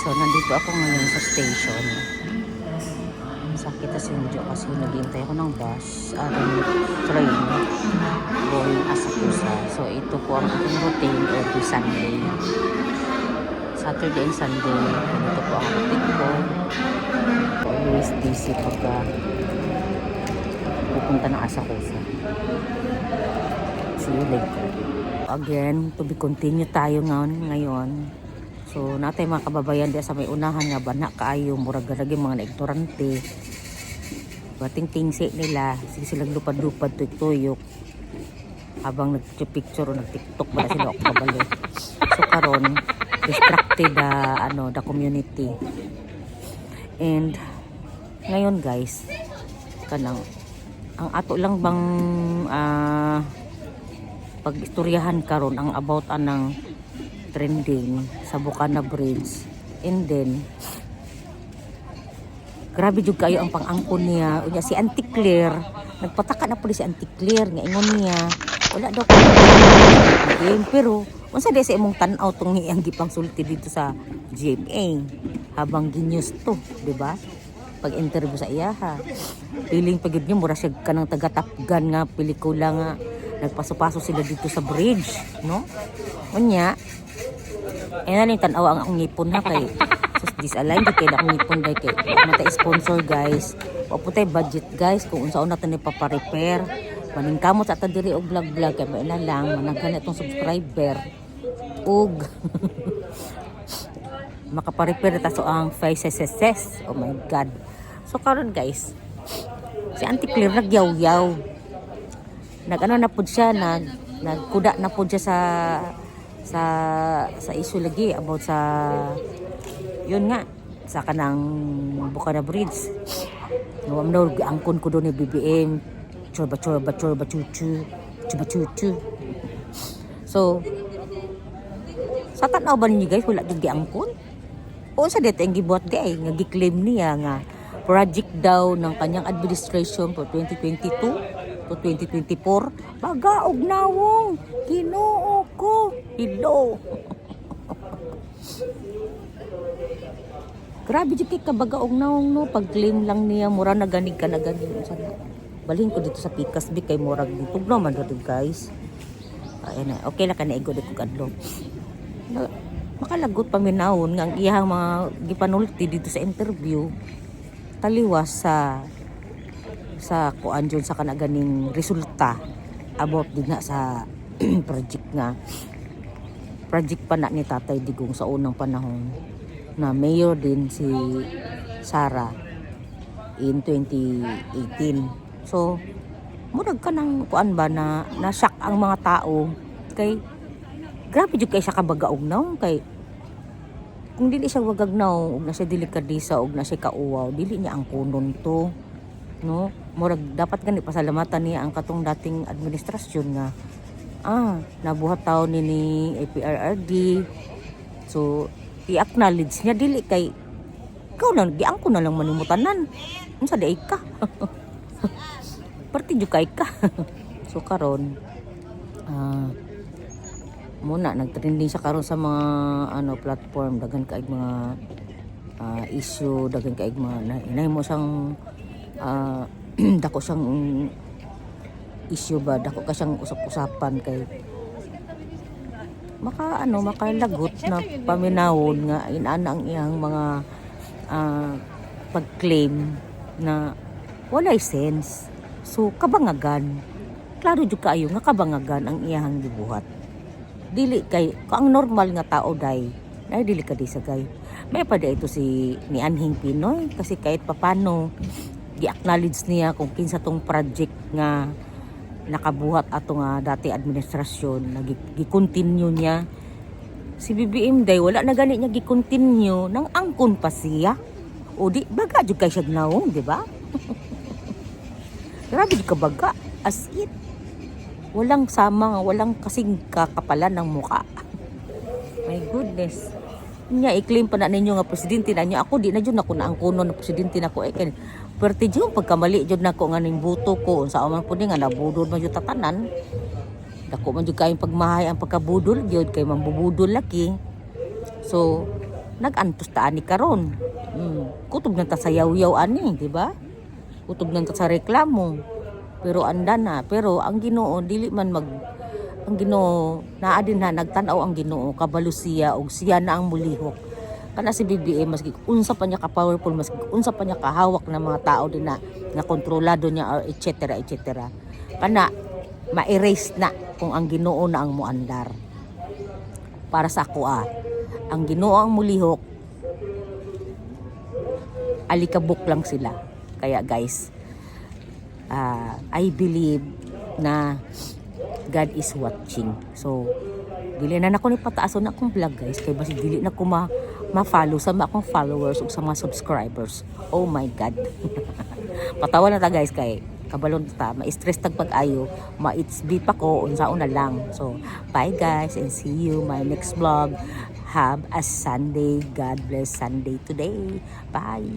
So, nandito ako ngayon sa station. Sakit sa Sinjo kasi naghihintay ako ng bus at train going Asakusa. So, ito po ang aking routine every Sunday. Saturday and Sunday, ito po ang routine ko. Always busy pagka pupunta ng Asakusa. See you later. Again, to be continue tayo ngayon. So, natay mga kababayan diya sa may unahan nga bana kaayo murag galagi mga ignorante. Bating tingsi nila, sige silang lupad-lupad tuyok habang nagpicture o nag-TikTok ba sila ako kabalo. So karon distracted the community. And ngayon guys, kanang ang ato lang bang pag-istoryahan karon ang about anang trending sa Bukana Bridge. And then grabe jud kayo ang pang-angkon niya. Unya si Auntie Claire, nagpataka na po si Auntie Claire nga ingon niya wala daw ko game, pero unsa di sa imong tan-aw tong iyang gipang sulti dito sa GMA habang ginews to, di ba? Pag interview sa iya ha. Feeling pagid niyo mura siya kanang taga-Top Gun nga pelikula nga nagpaso-paso sila dito sa bridge, no? Unya ni tan-aw ang ngipon ha kay sus disalign di kay akong ngipon dai kay mata sponsor guys. O putay budget guys kung unsaon natin ni papa-repair. Maning kamot sa ta diri og vlog kay may na lang managhan itong subscriber ug makapa-repair ta so ang faces. Oh my god. So karon guys, si Auntie Claire nagyaw-yaw. Nag-ano na pud siya, nagkuda na pud siya sa issue lagi about sa yun nga sa kanang Bukana Bridge. No, angkon ko doon ni BBM chorba chuchu. So sa tanaw ba ninyo guys wala jud giangkon? O sa dito ang gibuhat gay nga gi-claim niya nga project daw ng kanyang administration for 2022 to 2024 bagaog nawong Ginoo ko. Hello. Grabe jud kay kabagaog nawong no pag-claim lang niya mura na ganig ka na ganig sana. Balhin ko dito sa Pikas Big kay murag dito no man dito guys. Ayan na. Okay na ka na igod ko kadlong. Makalagot paminawon nga ang iyang mga gipanulti dito sa interview taliwas sa kuan jud sa kanaganing resulta about din na sa project pa na ni Tatay Digong sa unang panahon na mayor din si Sara in 2018. So murag ka nang kuan ba na shock ang mga tao kay grabe jud kay siya kabagaog naw kay kung dili siya wagagnaw ug na siya delikadisa ug na siya kauwaw dili niya ang kunon to, no? Murag dapat gani pasalamatan niya ang katong dating administrasyon nga nabuhat taon ni APRRD. So i-acknowledge niya dili kay ikaw lang giangko na lang manimutanan unsa di ka parti jud kay ka. So karon muna nagtrending sa karon sa mga platform daghan kaig mga issue daghan kaig mga inay mo siyang dako siyang issue ba dako ka siyang usap-usapan kay makalagot na paminawon nga inana ang iyang mga pag-claim na walay sense. So kabangagan klaro jud kaayo nga kabangagan ang iyang gibuhat dili kay ang normal nga tao day na dili ka di sa gay may pa ito si ni Anhing Pinoy kasi kahit papano gi-acknowledge niya kung kinsa tong project nga nakabuhat ato nga dati administrasyon gi-continue niya. Si BBM day wala na gani niya gi-continue nang angkon pa siya o di baga jud kay siya nawong di ba? Grabe ka baga as it walang sama walang kasing kakapalan ng muka. My goodness. Nya i-claim pa na ninyo nga presidente na niyo ako di na jud ako na ang kuno na presidente nako kay perti jud pagkamali jud nako nga ning buto ko unsa man pud nga nabudol man jud tatanan. Dako man jud kay pagmahay ang pagkabudol jud kay mambubudol laki. So nagantos ta ani karon. Kutob na ta sa yaw-yaw ani, di ba? Kutob na ta sa reklamo. Pero anda na, pero ang Ginoo dili man ang Ginoo naa din na nagtan-aw ang Ginoo kabalo siya og siya na ang mulihok. Kana si BBM maski unsa pa niya ka powerful, maski unsa pa niya kahawak ng mga tao din na kontrolado niya or etc. Kana ma-erase na kung ang Ginoo na ang muandar. Para sa ako ang Ginoo ang mulihok, alikabok lang sila. Kaya guys, I believe na God is watching. So, dili na nako ni pataason na akong vlog guys. Kaya basi dili na ko ma-follow sa akong followers o sa mga subscribers. Oh my God. Patawa na ta guys kay kabalon ta. Ma-stress tag pag-ayo. Ma-itsb pa ko. Unsaon na lang. So, bye guys and see you my next vlog. Have a Sunday. God bless Sunday today. Bye.